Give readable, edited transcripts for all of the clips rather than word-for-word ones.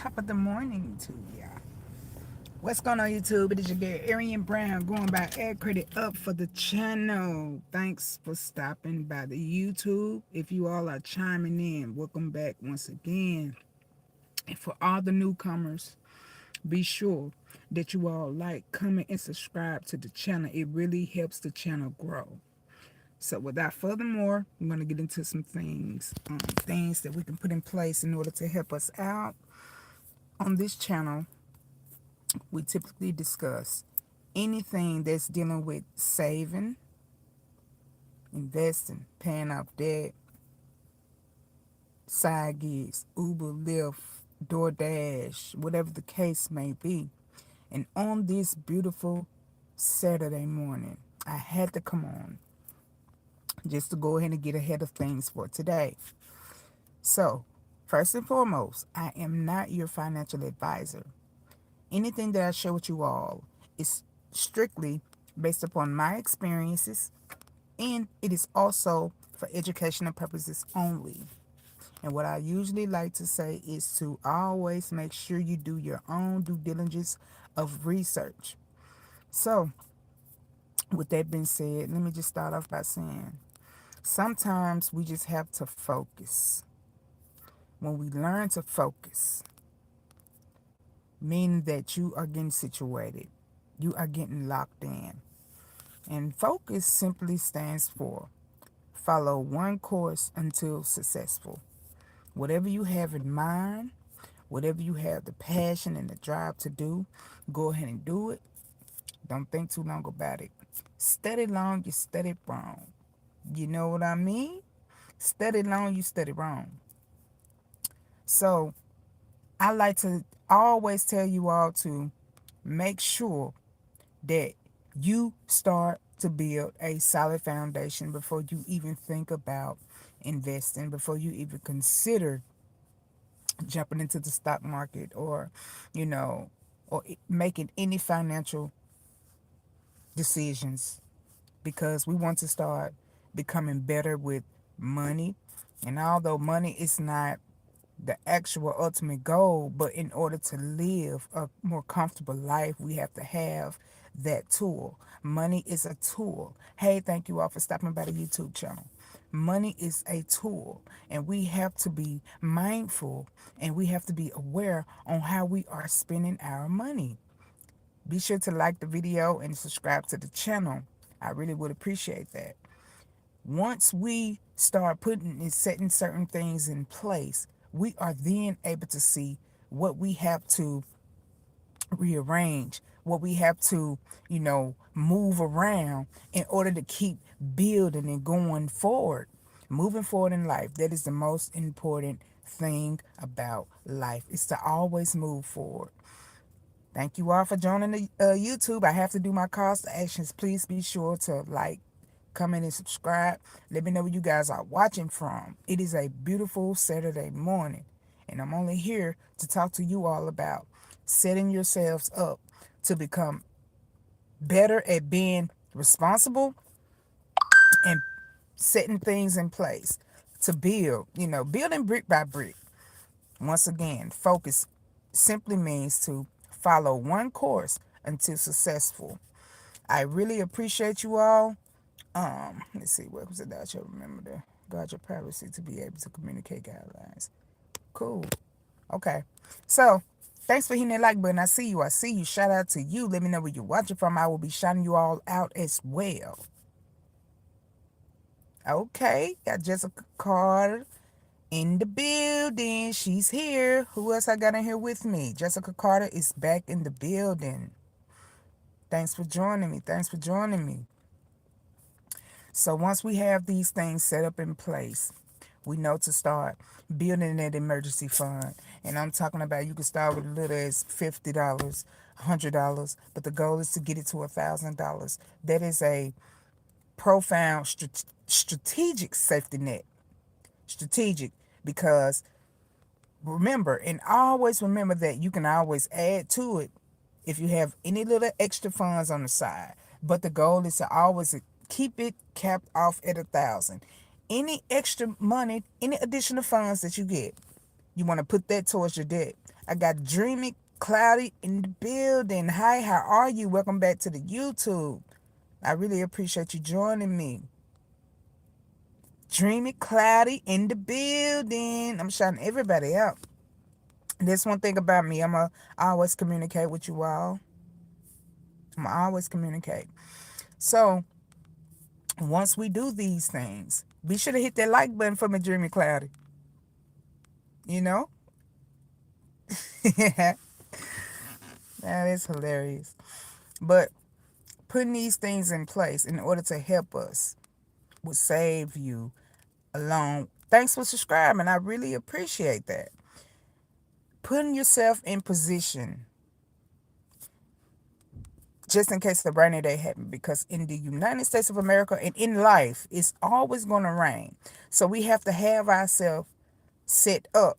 Top of the morning to ya. What's going on, YouTube? It is your girl, Arian Brown, going by Air Credit Up for the channel. Thanks for stopping by the YouTube. If you all are chiming in, welcome back once again. And for all the newcomers, be sure that you all like, comment, and subscribe to the channel. It really helps the channel grow. So without furthermore, I'm going to get into some things that we can put in place in order to help us out. On this channel, we typically discuss anything that's dealing with saving, investing, paying off debt, side gigs, Uber, Lyft, DoorDash, whatever the case may be. And on this beautiful Saturday morning, I had to come on just to go ahead and get ahead of things for today. So, first and foremost, I am not your financial advisor. Anything that I share with you all is strictly based upon my experiences, and it is also for educational purposes only. And what I usually like to say is to always make sure you do your own due diligence of research. So, with that being said, let me just start off by saying sometimes we just have to focus. When we learn to focus, meaning that you are getting situated, you are getting locked in. And focus simply stands for follow one course until successful. Whatever you have in mind, whatever you have the passion and the drive to do, go ahead and do it. Don't think too long about it. Study long, you study wrong. You know what I mean? Study long, you study wrong. So I like to always tell you all to make sure that you start to build a solid foundation before you even think about investing, before you even consider jumping into the stock market or, you know, or making any financial decisions, because we want to start becoming better with money. And although money is not the actual ultimate goal, but in order to live a more comfortable life, we have to have that tool. Money is a tool. Hey, thank you all for stopping by the YouTube channel. Money is a tool, and we have to be mindful and we have to be aware on how we are spending our money. Be sure to like the video and subscribe to the channel. I really would appreciate that. Once we start putting and setting certain things in place, we are then able to see what we have to rearrange, what we have to, move around in order to keep building and going forward. Moving forward in life, that is the most important thing about life, is to always move forward. Thank you all for joining the YouTube. I have to do my calls to actions. Please be sure to like, comment, and subscribe. Let me know where you guys are watching from. It is a beautiful Saturday morning, and I'm only here to talk to you all about setting yourselves up to become better at being responsible and setting things in place to build, building brick by brick. Once again, focus simply means to follow one course until successful. I really appreciate you all. Let's see, what was it that I should remember to guard your privacy to be able to communicate guidelines. Cool. Okay. So, thanks for hitting that like button. I see you. I see you. Shout out to you. Let me know where you're watching from. I will be shouting you all out as well. Okay. Got Jessica Carter in the building. She's here. Who else I got in here with me? Jessica Carter is back in the building. Thanks for joining me. Thanks for joining me. So once we have these things set up in place, we know to start building that emergency fund. And I'm talking about, you can start with as little as $50, $100, but the goal is to get it to $1,000. That is a profound strategic safety net. Strategic, because remember, and always remember that you can always add to it if you have any little extra funds on the side. But the goal is to always keep it capped off at 1,000. Any extra money, any additional funds that you get, You want to put that towards your debt. I got Dreamy Cloudy in the building. Hi, how are you? Welcome back to the YouTube. I really appreciate you joining me. Dreamy Cloudy in the building. I'm shouting everybody out. That's one thing about me. I always communicate with you all. I'm always communicate. So once we do these things, be sure to hit that like button for me, Dreamy Cloudy. You know? That is hilarious. But putting these things in place in order to help us will save you along. Thanks for subscribing. I really appreciate that. Putting yourself in position just in case the rainy day happen, because in the United States of America and in life it's always going to rain. So we have to have ourselves set up,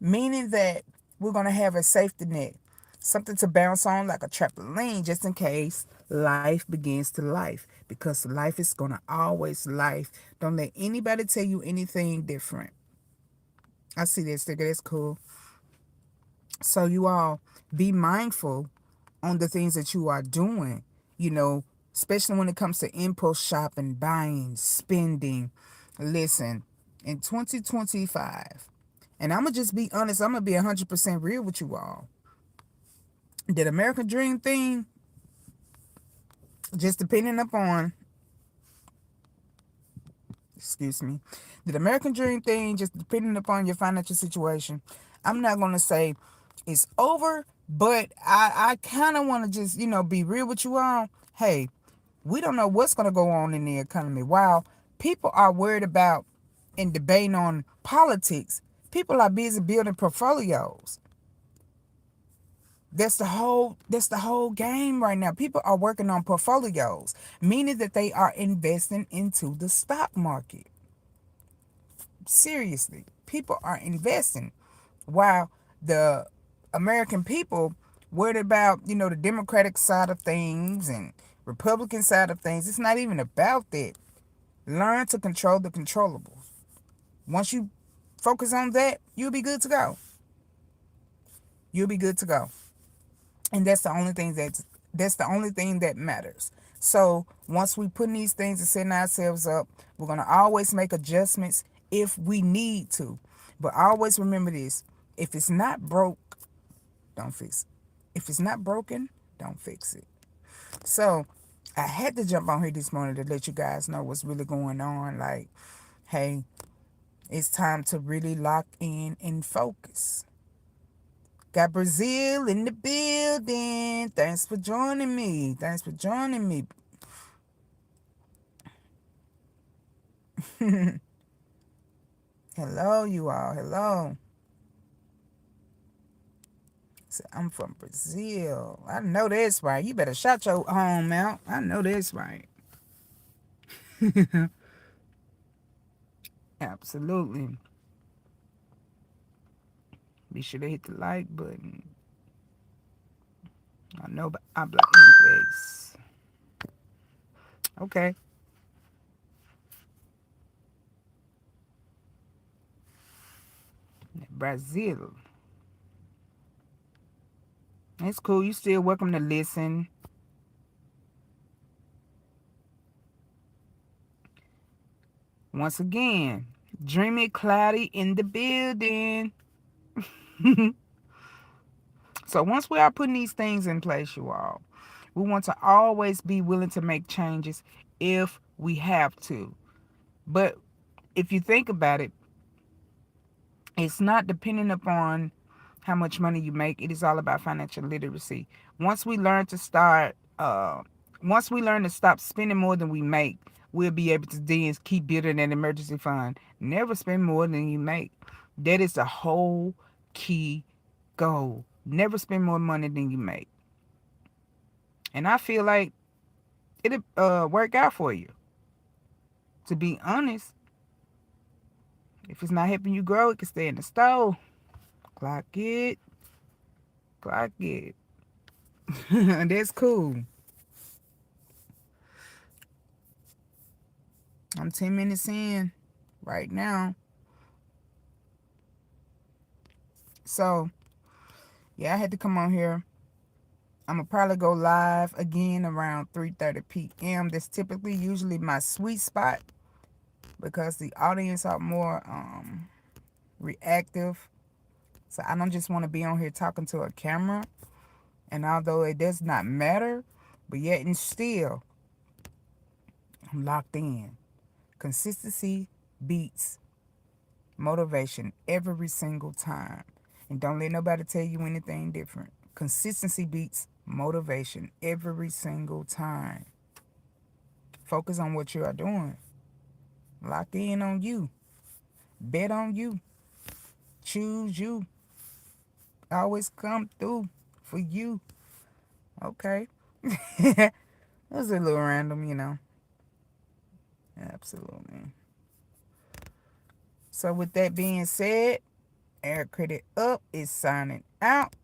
meaning that we're going to have a safety net, something to bounce on like a trampoline just in case life begins to life, because life is going to always life. Don't let anybody tell you anything different. I see that sticker. That's cool. So you all be mindful on the things that you are doing, you know, especially when it comes to impulse shopping, buying, spending. Listen, in 2025, and I'm going to just be honest, I'm going to be 100% real with you all. That American Dream thing, just depending upon, excuse me, the American Dream thing, just depending upon your financial situation, I'm not going to say it's over, but I kind of want to just, be real with you all. Hey, we don't know what's going to go on in the economy. While people are worried about and debating on politics, people are busy building portfolios. That's the whole game right now. People are working on portfolios, meaning that they are investing into the stock market. Seriously, people are investing, while the American people worried about, the Democratic side of things and Republican side of things. It's not even about that. Learn to control the controllables. Once you focus on that, you'll be good to go. You'll be good to go. And that's the only thing that matters. So once we put these things and setting ourselves up, we're gonna always make adjustments if we need to. But always remember this: if it's not broke, don't fix it. If it's not broken, don't fix it. So I had to jump on here this morning to let you guys know what's really going on. Like, hey, it's time to really lock in and focus. Got Brazil in the building. Thanks for joining me. Thanks for joining me. Hello, you all. Hello. So I'm from Brazil. I know that's right. You better shout your home out. I know that's right. Absolutely. Be sure to hit the like button. I know but habla inglés. Okay. Brazil. It's cool. You still welcome to listen. Once again, Dreamy Cloudy in the building. So once we are putting these things in place, you all, we want to always be willing to make changes if we have to. But if you think about it, it's not dependent upon how much money you make. It is all about financial literacy. Once we learn to start, once we learn to stop spending more than we make, we'll be able to then keep building an emergency fund. Never spend more than you make. That is the whole key goal. Never spend more money than you make. And I feel like it'll work out for you. To be honest, if it's not helping you grow, it can stay in the stove. Clock it. Clock it. That's cool. I'm 10 minutes in right now. So yeah, I had to come on here. I'm gonna probably go live again around 3:30 p.m. That's typically usually my sweet spot because the audience are more reactive. So I don't just want to be on here talking to a camera. And although it does not matter, but yet and still, I'm locked in. Consistency beats motivation every single time. And don't let nobody tell you anything different. Consistency beats motivation every single time. Focus on what you are doing. Lock in on you. Bet on you. Choose you. Always come through for you. Okay. That was a little random. Absolutely. So with that being said, Air Credit Up is signing out.